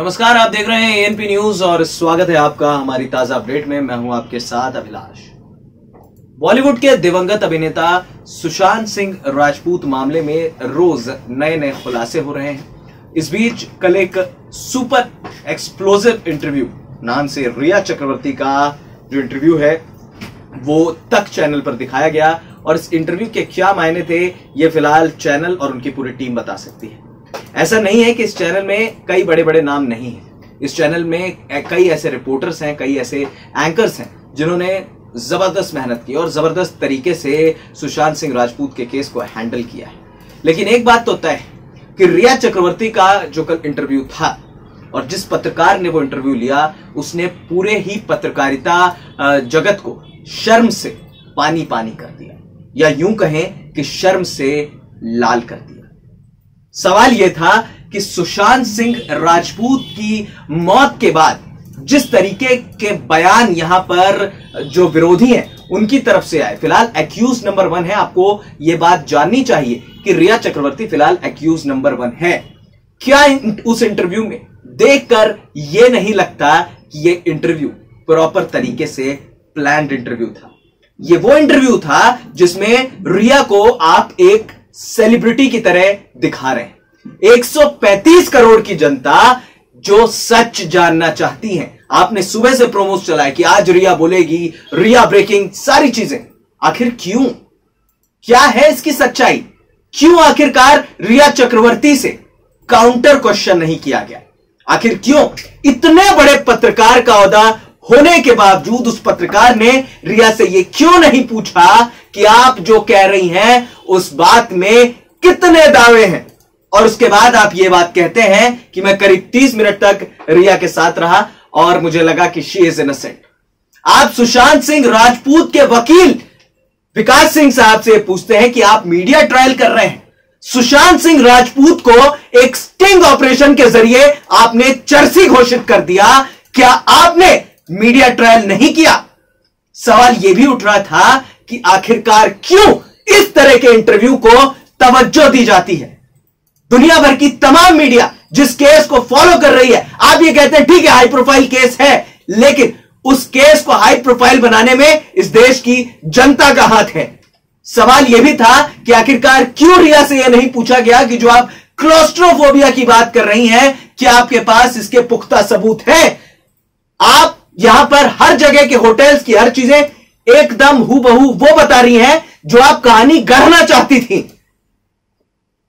नमस्कार, आप देख रहे हैं एएनपी न्यूज और स्वागत है आपका हमारी ताजा अपडेट में। मैं हूं आपके साथ अभिलाष। बॉलीवुड के दिवंगत अभिनेता सुशांत सिंह राजपूत मामले में रोज नए नए खुलासे हो रहे हैं। इस बीच कल एक सुपर एक्सप्लोसिव इंटरव्यू नाम से रिया चक्रवर्ती का जो इंटरव्यू है वो तक चैनल पर दिखाया गया और इस इंटरव्यू के क्या मायने थे ये फिलहाल चैनल और उनकी पूरी टीम बता सकती है। ऐसा नहीं है कि इस चैनल में कई बड़े बड़े नाम नहीं हैं। इस चैनल में कई ऐसे रिपोर्टर्स हैं, कई ऐसे एंकर्स हैं जिन्होंने जबरदस्त मेहनत की और जबरदस्त तरीके से सुशांत सिंह राजपूत के केस को हैंडल किया है। लेकिन एक बात तो तय है कि रिया चक्रवर्ती का जो कल इंटरव्यू था और जिस पत्रकार ने वो इंटरव्यू लिया उसने पूरे ही पत्रकारिता जगत को शर्म से पानी पानी कर दिया, या यूं कहें कि शर्म से लाल कर दिया। सवाल यह था कि सुशांत सिंह राजपूत की मौत के बाद जिस तरीके के बयान यहां पर जो विरोधी हैं उनकी तरफ से आए, फिलहाल एक्यूज नंबर 1 है। आपको यह बात जाननी चाहिए कि रिया चक्रवर्ती फिलहाल एक्यूज नंबर 1 है। क्या उस इंटरव्यू में देखकर यह नहीं लगता कि यह इंटरव्यू प्रॉपर तरीके से प्लान्ड इंटरव्यू था? यह वो इंटरव्यू था जिसमें रिया को आप एक सेलिब्रिटी की तरह दिखा रहे हैं। 135 करोड़ की जनता जो सच जानना चाहती है। आपने सुबह से प्रोमोस चलाया कि आज रिया बोलेगी, रिया ब्रेकिंग, सारी चीजें। आखिर क्यों? क्या है इसकी सच्चाई? क्यों आखिरकार रिया चक्रवर्ती से काउंटर क्वेश्चन नहीं किया गया? आखिर क्यों इतने बड़े पत्रकार का ओहदा होने के बावजूद उस पत्रकार ने रिया से यह क्यों नहीं पूछा कि आप जो कह रही हैं उस बात में कितने दावे हैं? और उसके बाद आप ये बात कहते हैं कि मैं करीब 30 मिनट तक रिया के साथ रहा और मुझे लगा कि शी इज इनोसेंट। आप सुशांत सिंह राजपूत के वकील विकास सिंह साहब से पूछते हैं कि आप मीडिया ट्रायल कर रहे हैं। सुशांत सिंह राजपूत को एक स्टिंग ऑपरेशन के जरिए आपने चर्सी घोषित कर दिया। क्या आपने मीडिया ट्रायल नहीं किया? सवाल यह भी उठ रहा था कि आखिरकार क्यों इस तरह के इंटरव्यू को तवज्जो दी जाती है? दुनिया भर की तमाम मीडिया जिस केस को फॉलो कर रही है, आप ये कहते हैं ठीक है हाई प्रोफाइल केस है, लेकिन उस केस को हाई प्रोफाइल बनाने में इस देश की जनता का हाथ है। सवाल यह भी था कि आखिरकार क्यों रिया से यह नहीं पूछा गया कि जो आप क्लोस्ट्रोफोबिया की बात कर रही हैं, क्या आपके पास इसके पुख्ता सबूत है? आप यहां पर हर जगह के होटल्स की हर चीजें एकदम हूबहू वो बता रही हैं जो आप कहानी गढ़ना चाहती थी।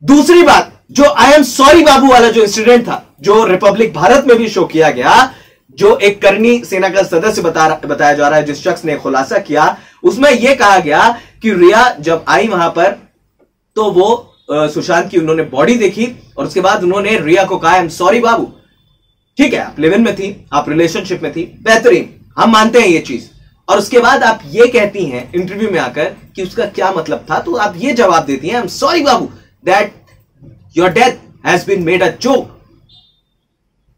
दूसरी बात, जो आई एम सॉरी बाबू वाला जो इंसिडेंट था, जो रिपब्लिक भारत में भी शो किया गया, जो एक करनी सेना का सदस्य बताया जा रहा है, जिस शख्स ने खुलासा किया, उसमें यह कहा गया कि रिया जब आई वहां पर तो वो सुशांत की उन्होंने बॉडी देखी और उसके बाद उन्होंने रिया को कहा आई एम सॉरी बाबू, ठीक है आप लिव इन में थी, आप रिलेशनशिप में थी, बेहतरीन, हम मानते हैं ये चीज। और उसके बाद आप ये कहती हैं इंटरव्यू में आकर कि उसका क्या मतलब था, तो आप ये जवाब देती हैं आई एम सॉरी बाबू that your death has been made a joke.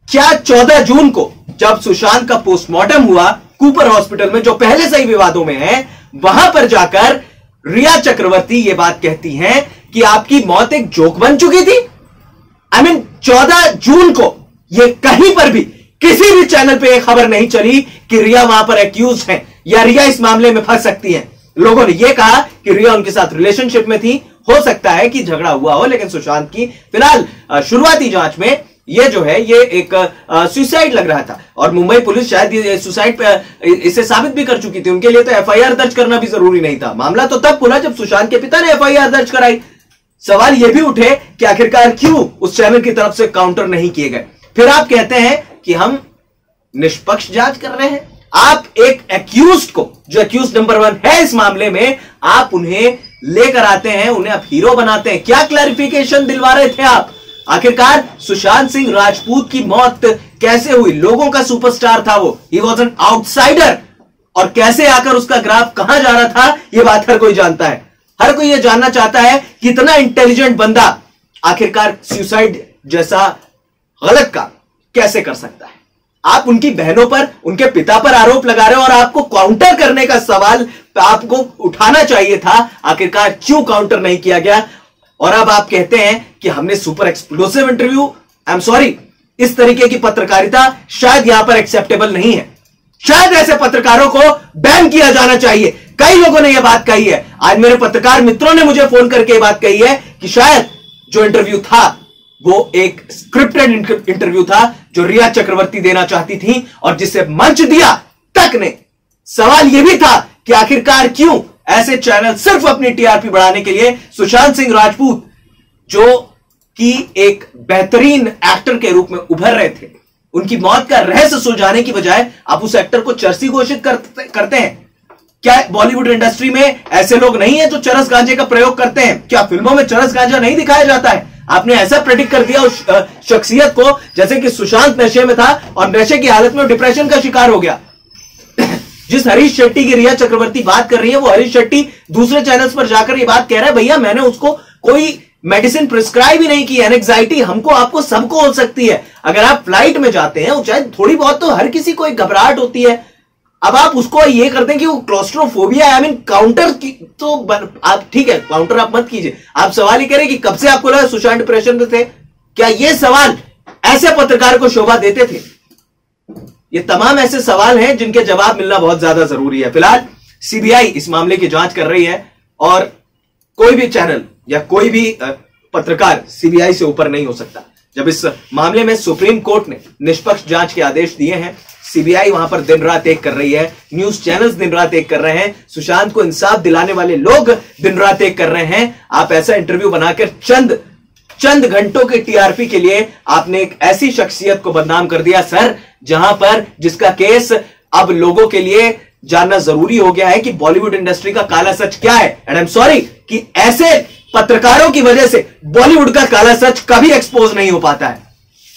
क्या 14 जून को जब सुशांत का पोस्टमार्टम हुआ कूपर हॉस्पिटल में, जो पहले से ही विवादों में है, वहां पर जाकर रिया चक्रवर्ती ये बात कहती हैं कि आपकी मौत एक जोक बन चुकी थी? आई मीन 14 जून को ये कहीं पर भी किसी भी चैनल पे एक खबर नहीं चली कि रिया वहां पर एक्यूज है या रिया इस मामले में फंस सकती है। लोगों ने यह कहा कि रिया उनके साथ रिलेशनशिप में थी, हो सकता है कि झगड़ा हुआ हो, लेकिन सुशांत की फिलहाल शुरुआती जांच में ये जो है ये एक सुसाइड लग रहा था और मुंबई पुलिस शायद ये सुसाइड पे इसे साबित भी कर चुकी थी। उनके लिए तो एफआईआर दर्ज करना भी जरूरी नहीं था। मामला तो तब खुला जब सुशांत के पिता ने एफआईआर दर्ज कराई। सवाल यह भी उठे कि आखिरकार क्यों उस चैनल की तरफ से काउंटर नहीं किए गए? फिर आप कहते हैं कि हम निष्पक्ष जांच कर रहे हैं। आप एक एक्यूज्ड को, जो एक्यूज नंबर 1 है इस मामले में, आप उन्हें लेकर आते हैं, उन्हें आप हीरो बनाते हैं। क्या क्लैरिफिकेशन दिलवा रहे थे आप? आखिरकार सुशांत सिंह राजपूत की मौत कैसे हुई? लोगों का सुपरस्टार था वो, ही वॉज एन आउटसाइडर, और कैसे आकर उसका ग्राफ कहां जा रहा था यह बात हर कोई जानता है। हर कोई यह जानना चाहता है कि इतना इंटेलिजेंट बंदा आखिरकार सुसाइड जैसा गलत काम कैसे कर सकता है? आप उनकी बहनों पर, उनके पिता पर आरोप लगा रहे हो और आपको काउंटर करने का सवाल आपको उठाना चाहिए था। आखिरकार क्यों काउंटर नहीं किया गया? और अब आप कहते हैं कि हमने super explosive interview, I am sorry, इस तरीके की पत्रकारिता शायद यहां पर एक्सेप्टेबल नहीं है। शायद ऐसे पत्रकारों को बैन किया जाना चाहिए। कई लोगों ने यह बात कही है। आज मेरे पत्रकार मित्रों ने मुझे फोन करके यह बात कही है कि शायद जो इंटरव्यू था वो एक स्क्रिप्टेड इंटरव्यू था जो रिया चक्रवर्ती देना चाहती थी और जिसे मंच दिया तक ने। सवाल यह भी था कि आखिरकार क्यों ऐसे चैनल सिर्फ अपनी टीआरपी बढ़ाने के लिए सुशांत सिंह राजपूत जो कि एक बेहतरीन एक्टर के रूप में उभर रहे थे, उनकी मौत का रहस्य सुलझाने की बजाय आप उस एक्टर को चर्सी घोषित करते हैं। क्या बॉलीवुड इंडस्ट्री में ऐसे लोग नहीं है जो चरस गांजे का प्रयोग करते हैं? क्या फिल्मों में चरस गांजा नहीं दिखाया जाता है? आपने ऐसा प्रेडिक्ट कर दिया उस शख्सियत को जैसे कि सुशांत नशे में था और नशे की हालत में डिप्रेशन का शिकार हो गया। जिस हरीश शेट्टी की रिया चक्रवर्ती बात कर रही है, वो हरीश शेट्टी दूसरे चैनल्स पर जाकर ये बात कह रहा है, भैया मैंने उसको कोई मेडिसिन प्रिस्क्राइब ही नहीं की। एंजाइटी हमको आपको सबको हो सकती है। अगर आप फ्लाइट में जाते हैं, चाहे थोड़ी बहुत तो हर किसी को एक घबराहट होती है। अब आप उसको ये करते हैं कि वो क्लॉस्ट्रोफोबिया है, आई मीन काउंटर की तो आप ठीक है, काउंटर आप मत कीजिए। आप सवाल ही करें कि कब से आपको लगा सुशांत डिप्रेशन में थे? क्या ये सवाल ऐसे पत्रकार को शोभा देते थे? ये तमाम ऐसे सवाल हैं जिनके जवाब मिलना बहुत ज्यादा जरूरी है। फिलहाल सीबीआई इस मामले की जांच कर रही है और कोई भी चैनल या कोई भी पत्रकार सीबीआई से ऊपर नहीं हो सकता। जब इस मामले में सुप्रीम कोर्ट ने निष्पक्ष जांच के आदेश दिए हैं, सीबीआई वहां पर दिन रात एक कर रही है, न्यूज चैनल्स दिन रात एक कर रहे हैं, सुशांत को इंसाफ दिलाने वाले लोग दिन रात एक कर रहे हैं। आप ऐसा इंटरव्यू बनाकर चंद घंटों के टीआरपी के लिए आपने एक ऐसी शख्सियत को बदनाम कर दिया सर, जहां पर जिसका केस अब लोगों के लिए जानना जरूरी हो गया है कि बॉलीवुड इंडस्ट्री का काला सच क्या है। एंड आई एम सॉरी कि ऐसे पत्रकारों की वजह से बॉलीवुड का काला सच कभी एक्सपोज नहीं हो पाता है।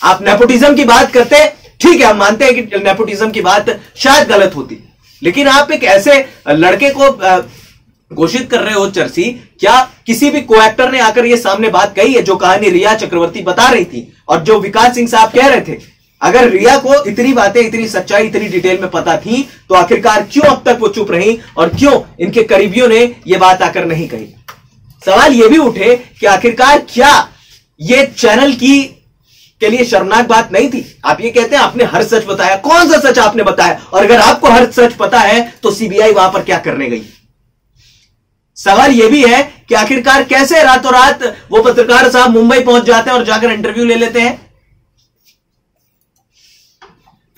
आप नेपोटिज्म की बात करते हैं, ठीक है, हम मानते हैं कि नेपोटिज्म की बात शायद गलत होती, लेकिन आप एक ऐसे लड़के को घोषित कर रहे हो चर्सी। क्या किसी भी को एक्टर ने आकर ये सामने बात कही है जो कहानी रिया चक्रवर्ती बता रही थी और जो विकास सिंह साहब कह रहे थे? अगर रिया को इतनी बातें, इतनी सच्चाई, इतनी डिटेल में पता थी तो आखिरकार क्यों अब तक वो चुप रही और क्यों इनके करीबियों ने यह बात आकर नहीं कही? सवाल यह भी उठे कि आखिरकार क्या यह चैनल के लिए शर्मनाक बात नहीं थी? आप ये कहते हैं आपने हर सच बताया। कौन सा सच आपने बताया? और अगर आपको हर सच पता है तो सीबीआई वहां पर क्या करने गई? सवाल यह भी है कि आखिरकार कैसे रातों रात वो पत्रकार साहब मुंबई पहुंच जाते हैं और जाकर इंटरव्यू ले लेते हैं।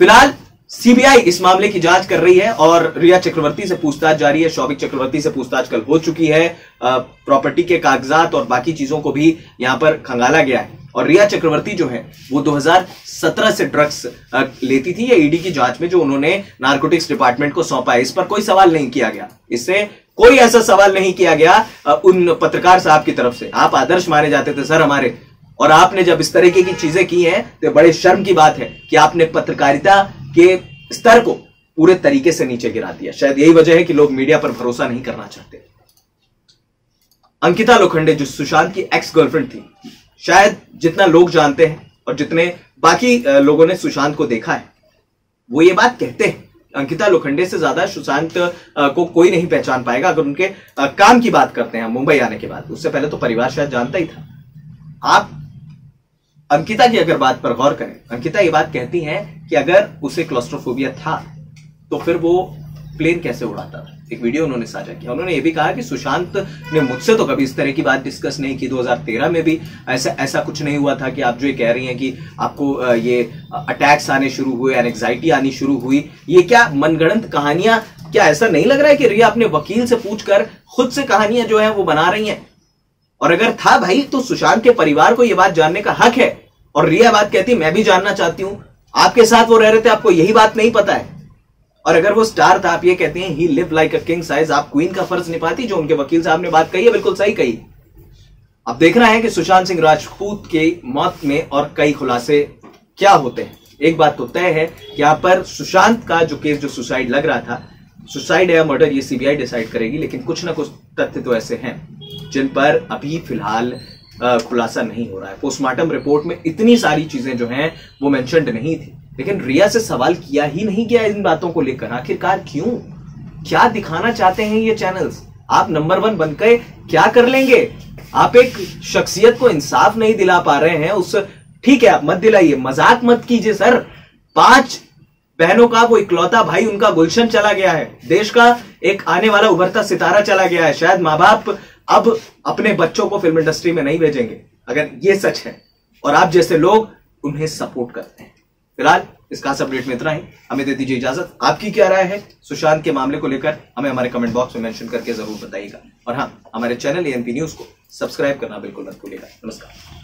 फिलहाल सीबीआई इस मामले की जांच कर रही है और रिया चक्रवर्ती से पूछताछ जारी है। शौविक चक्रवर्ती से पूछताछ कल हो चुकी है। प्रॉपर्टी के कागजात और बाकी चीजों को भी यहां पर खंगाला गया है। और रिया चक्रवर्ती जो है वो 2017 से ड्रग्स लेती थी। ये ईडी की जांच में जो उन्होंने नारकोटिक्स डिपार्टमेंट को सौंपा है, इस पर कोई सवाल नहीं किया गया। इससे कोई ऐसा सवाल नहीं किया गया उन पत्रकार साहब की तरफ से। आप आदर्श माने जाते थे सर हमारे, और आपने जब इस तरीके की चीजें की हैं तो बड़े शर्म की बात है कि आपने पत्रकारिता के स्तर को पूरे तरीके से नीचे गिरा दिया। शायद यही वजह है कि लोग मीडिया पर भरोसा नहीं करना चाहते। अंकिता लोखंडे जो सुशांत की एक्स गर्लफ्रेंड थी, शायद जितना लोग जानते हैं और जितने बाकी लोगों ने सुशांत को देखा है वो ये बात कहते हैं, अंकिता लोखंडे से ज्यादा सुशांत को कोई नहीं पहचान पाएगा अगर उनके काम की बात करते हैं मुंबई आने के बाद। उससे पहले तो परिवार शायद जानता ही था। आप अंकिता की अगर बात पर गौर करें, अंकिता ये बात कहती हैं कि अगर उसे क्लॉस्ट्रोफोबिया था तो फिर वो प्लेन कैसे उड़ाता था। एक वीडियो उन्होंने साझा किया। उन्होंने ये भी कहा कि सुशांत ने मुझसे तो कभी इस तरह की बात डिस्कस नहीं की। 2013 में भी ऐसा कुछ नहीं हुआ था कि आप जो ये कह रही हैं कि आपको ये अटैक्स आने शुरू हुए, एंजाइटी आनी शुरू हुई। ये क्या मनगढ़ंत कहानियां? क्या ऐसा नहीं लग रहा है कि रिया अपने वकील से पूछकर खुद से कहानियां जो है वो बना रही हैं? और अगर था भाई तो सुशांत के परिवार को यह बात जानने का हक है। और रिया बात कहती मैं भी जानना चाहती हूं, आपके साथ वो रह रहे थे, आपको यही बात नहीं पता है? और अगर वो स्टार था, आप ये कहते हैं he live like a king size, आप क्वीन का फर्ज निभाती। जो उनके वकील साहब ने बात कही है बिल्कुल सही कही। अब देखना है कि सुशांत सिंह राजपूत की मौत में और कई खुलासे क्या होते हैं। एक बात तो तय है कि यहां पर सुशांत का जो केस, जो सुसाइड लग रहा था, सुसाइड या मर्डर, ये सीबीआई डिसाइड करेगी। लेकिन कुछ ना कुछ तथ्य तो ऐसे हैं जिन पर अभी फिलहाल खुलासा नहीं हो रहा है। पोस्टमार्टम रिपोर्ट में इतनी सारी चीजें जो हैं वो मेंशन्ड नहीं थी, लेकिन रिया से सवाल किया ही नहीं गया इन बातों को लेकर। आखिरकार क्यों? क्या दिखाना चाहते हैं ये चैनल्स? आप नंबर 1 बनकर क्या कर लेंगे? आप एक शख्सियत को इंसाफ नहीं दिला पा रहे हैं, उस ठीक है, आप मत दिलाइए, मजाक मत कीजिए सर। 5 बहनों का वो इकलौता भाई, उनका गुलशन चला गया है, देश का एक आने वाला उभरता सितारा चला गया है। शायद मां बाप अब अपने बच्चों को फिल्म इंडस्ट्री में नहीं भेजेंगे, अगर ये सच है और आप जैसे लोग उन्हें सपोर्ट करते हैं। फिलहाल इस खास अपडेट में इतना ही, हमें दे दीजिए इजाजत। आपकी क्या राय है सुशांत के मामले को लेकर, हमें हमारे कमेंट बॉक्स में मेंशन करके जरूर बताइएगा। और हाँ, हमारे चैनल एएनपी न्यूज को सब्सक्राइब करना बिल्कुल मत भूलिएगा। नमस्कार।